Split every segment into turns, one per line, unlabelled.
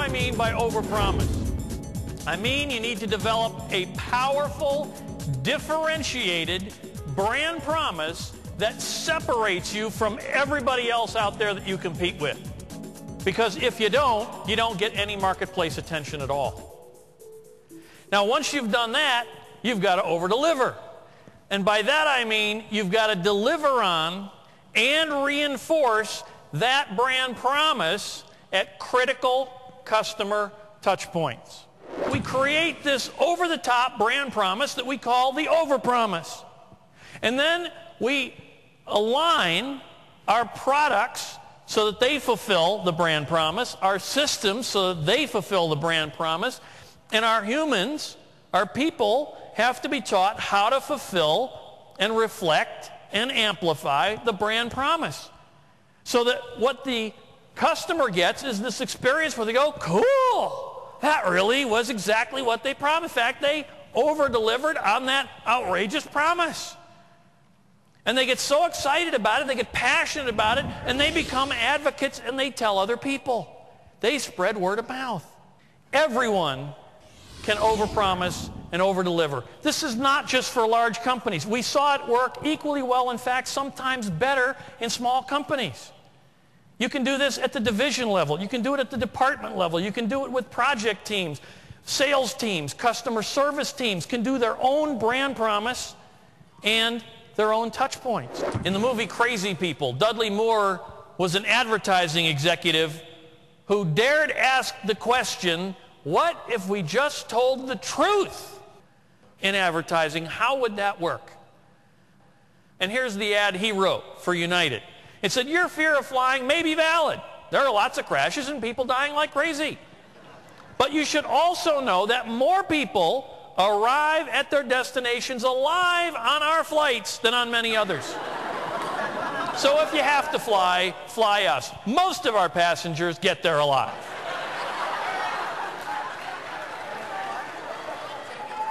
I mean by overpromise? I mean you need to develop a powerful, differentiated brand promise that separates you from everybody else out there that you compete with. Because if you don't get any marketplace attention at all. Now, once you've done that, you've got to over-deliver. And by that I mean you've got to deliver on and reinforce that brand promise at critical customer touch points. We create this over-the-top brand promise that we call the overpromise. And then we align our products so that they fulfill the brand promise, our systems so that they fulfill the brand promise, and our humans, our people, have to be taught how to fulfill and reflect and amplify the brand promise. So that what the customer gets is this experience where they go, cool, that really was exactly what they promised. In fact, they over-delivered on that outrageous promise. And they get so excited about it, they get passionate about it, and they become advocates and they tell other people. They spread word of mouth. Everyone can overpromise and overdeliver. This is not just for large companies. We saw it work equally well, in fact, sometimes better in small companies. You can do this at the division level. You can do it at the department level. You can do it with project teams, sales teams, customer service teams can do their own brand promise and their own touch points. In the movie Crazy People, Dudley Moore was an advertising executive who dared ask the question, what if we just told the truth in advertising? How would that work? And here's the ad he wrote for United. It said, your fear of flying may be valid. There are lots of crashes and people dying like crazy. But you should also know that more people arrive at their destinations alive on our flights than on many others. So if you have to fly, fly us. Most of our passengers get there alive.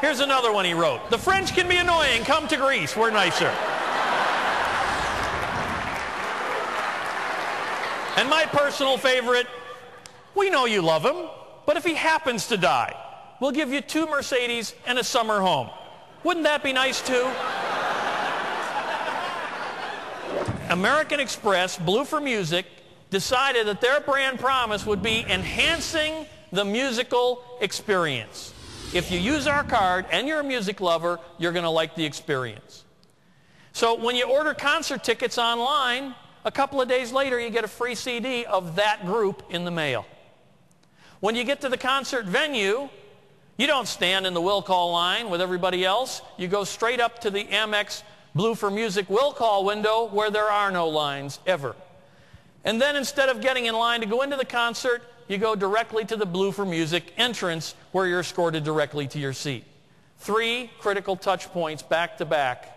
Here's another one he wrote. The French can be annoying. Come to Greece. We're nicer. And my personal favorite, we know you love him, but if he happens to die, we'll give you 2 Mercedes and a summer home. Wouldn't that be nice too? American Express, Blue for Music, decided that their brand promise would be enhancing the musical experience. If you use our card and you're a music lover, you're going to like the experience. So when you order concert tickets online, a couple of days later you get a free CD of that group in the mail. When you get to the concert venue, you don't stand in the will call line with everybody else. You go straight up to the Amex Blue for Music will call window where there are no lines ever. And then instead of getting in line to go into the concert, you go directly to the Blue for Music entrance where you're escorted directly to your seat. 3 critical touch points back to back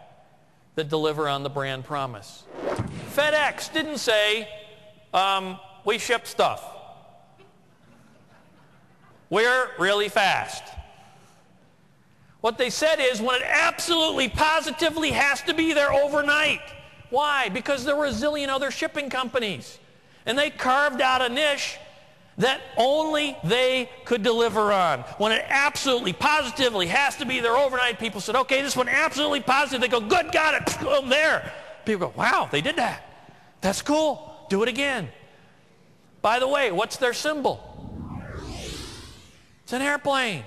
that deliver on the brand promise. FedEx didn't say, we ship stuff. We're really fast. What they said is when it absolutely, positively has to be there overnight. Why? Because there were a zillion other shipping companies. And they carved out a niche that only they could deliver on. When it absolutely, positively has to be there overnight, people said, okay, this one absolutely positive. They go, good, got it, boom, there. People go, wow, they did that. That's cool. Do it again. By the way, what's their symbol? It's an airplane.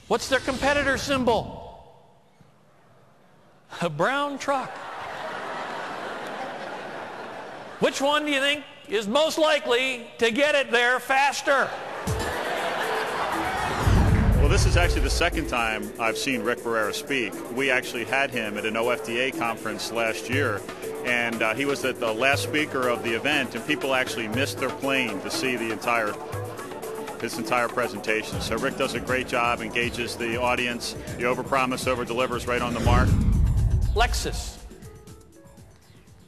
What's their competitor symbol? A brown truck. Which one do you think is most likely to get it there faster?
Well, this is actually the second time I've seen Rick Barrera speak. We actually had him at an OFDA conference last year, and he was the last speaker of the event, and people actually missed their plane to see this entire presentation. So Rick does a great job, engages the audience. The overpromise, overdelivers right on the mark.
Lexus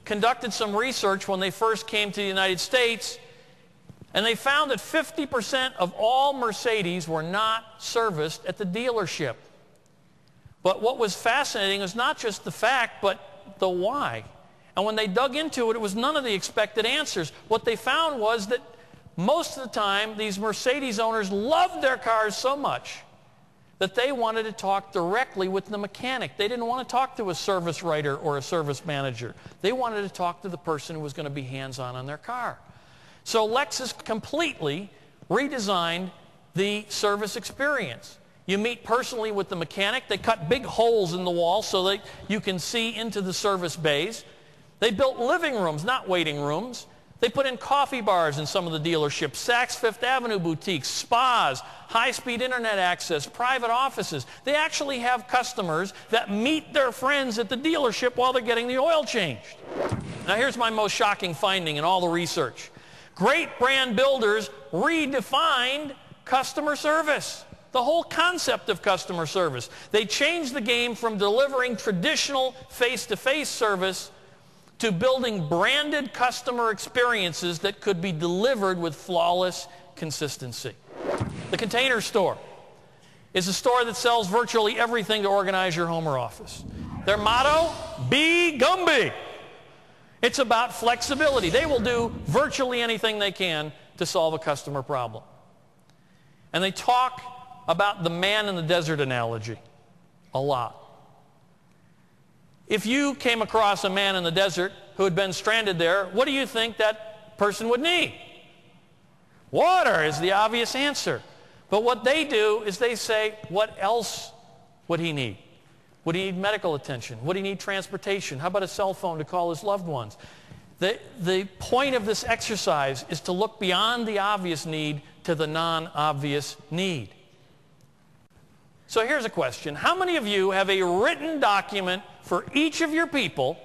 conducted some research when they first came to the United States, and they found that 50% of all Mercedes were not serviced at the dealership. But what was fascinating was not just the fact, but the why. And when they dug into it, it was none of the expected answers. What they found was that Most of the time, these Mercedes owners loved their cars so much that they wanted to talk directly with the mechanic. They didn't want to talk to a service writer or a service manager. They wanted to talk to the person who was going to be hands-on on their car. So Lexus completely redesigned the service experience. You meet personally with the mechanic. They cut big holes in the wall so that you can see into the service bays. They built living rooms, not waiting rooms. They put in coffee bars in some of the dealerships, Saks Fifth Avenue boutiques, spas, high-speed internet access, private offices. They actually have customers that meet their friends at the dealership while they're getting the oil changed. Now here's my most shocking finding in all the research. Great brand builders redefined customer service, the whole concept of customer service. They changed the game from delivering traditional face-to-face service to building branded customer experiences that could be delivered with flawless consistency. The Container Store is a store that sells virtually everything to organize your home or office. Their motto, be Gumby. It's about flexibility. They will do virtually anything they can to solve a customer problem. And they talk about the man in the desert analogy a lot. If you came across a man in the desert who had been stranded there, what do you think that person would need? Water is the obvious answer. But what they do is they say, what else would he need? Would he need medical attention? Would he need transportation? How about a cell phone to call his loved ones? The point of this exercise is to look beyond the obvious need to the non-obvious need. So here's a question. How many of you have a written document for each of your people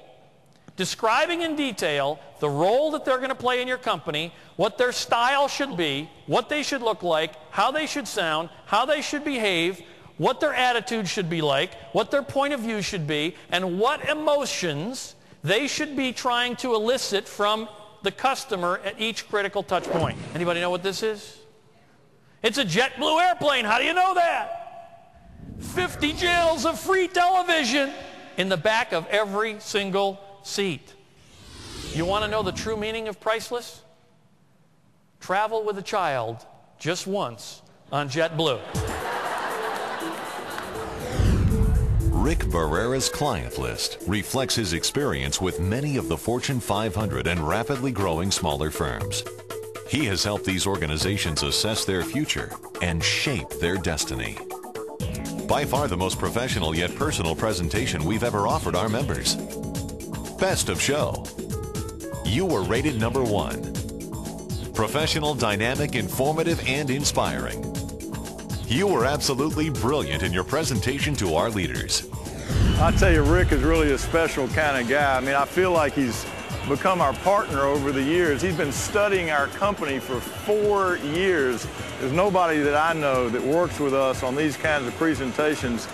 describing in detail the role that they're going to play in your company, what their style should be, what they should look like, how they should sound, how they should behave, what their attitude should be like, what their point of view should be, and what emotions they should be trying to elicit from the customer at each critical touch point? Anybody know what this is? It's a JetBlue airplane. How do you know that? 50 channels of free television in the back of every single seat. You want to know the true meaning of priceless? Travel with a child just once on JetBlue.
Rick Barrera's client list reflects his experience with many of the Fortune 500 and rapidly growing smaller firms. He has helped these organizations assess their future and shape their destiny. By far the most professional yet personal presentation we've ever offered our members. Best of show. You were rated #1. Professional, dynamic, informative, and inspiring. You were absolutely brilliant in your presentation to our leaders.
I tell you, Rick is really a special kind of guy. I mean, I feel like he's become our partner over the years. He's been studying our company for 4 years. There's nobody that I know that works with us on these kinds of presentations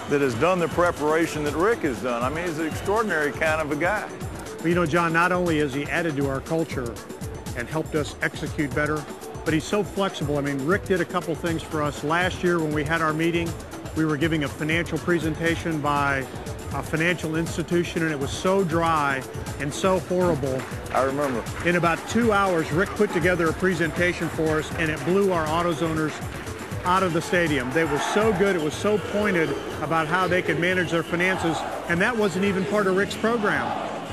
that has done the preparation that Rick has done. I mean, he's an extraordinary kind of a guy.
Well, you know, John, not only has he added to our culture and helped us execute better, but he's so flexible. I mean, Rick did a couple things for us. Last year when we had our meeting, we were giving a financial presentation by a financial institution, and it was so dry and so horrible.
I remember.
In about 2 hours, Rick put together a presentation for us, and it blew our AutoZoners out of the stadium. They were so good, it was so pointed about how they could manage their finances, and that wasn't even part of Rick's program.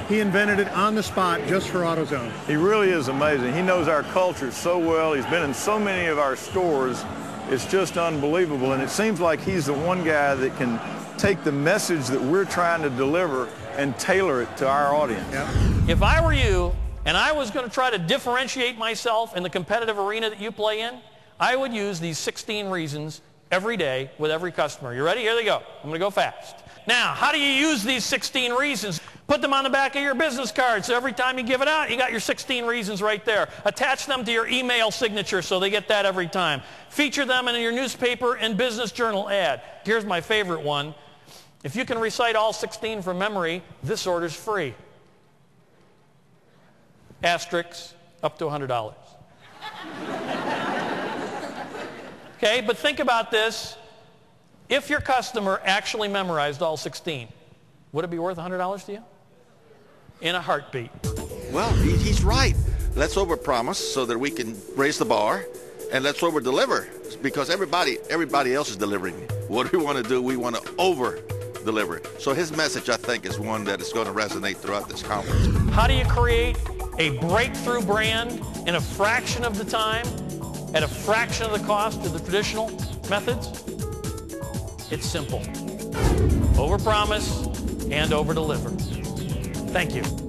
He invented it on the spot just for AutoZone.
He really is amazing. He knows our culture so well. He's been in so many of our stores. It's just unbelievable, and it seems like he's the one guy that can take the message that we're trying to deliver and tailor it to our audience.
Yeah.
If I were you and I was going to try to differentiate myself in the competitive arena that you play in, I would use these 16 reasons every day with every customer. You ready? Here they go. I'm going to go fast. Now, how do you use these 16 reasons? Put them on the back of your business card, so every time you give it out, you got your 16 reasons right there. Attach them to your email signature so they get that every time. Feature them in your newspaper and business journal ad. Here's my favorite one. If you can recite all 16 from memory, this order's free. Asterisks, up to $100. Okay, but think about this. If your customer actually memorized all 16, would it be worth $100 to you? In a heartbeat.
Well, he's right. let's overpromise so that we can raise the bar, and let's overdeliver because everybody else is delivering. What we want to do, we want to over-deliver. So his message, I think, is one that is going to resonate throughout this conference.
How do you create a breakthrough brand in a fraction of the time, at a fraction of the cost of the traditional methods? It's simple. Overpromise and overdeliver. Thank you.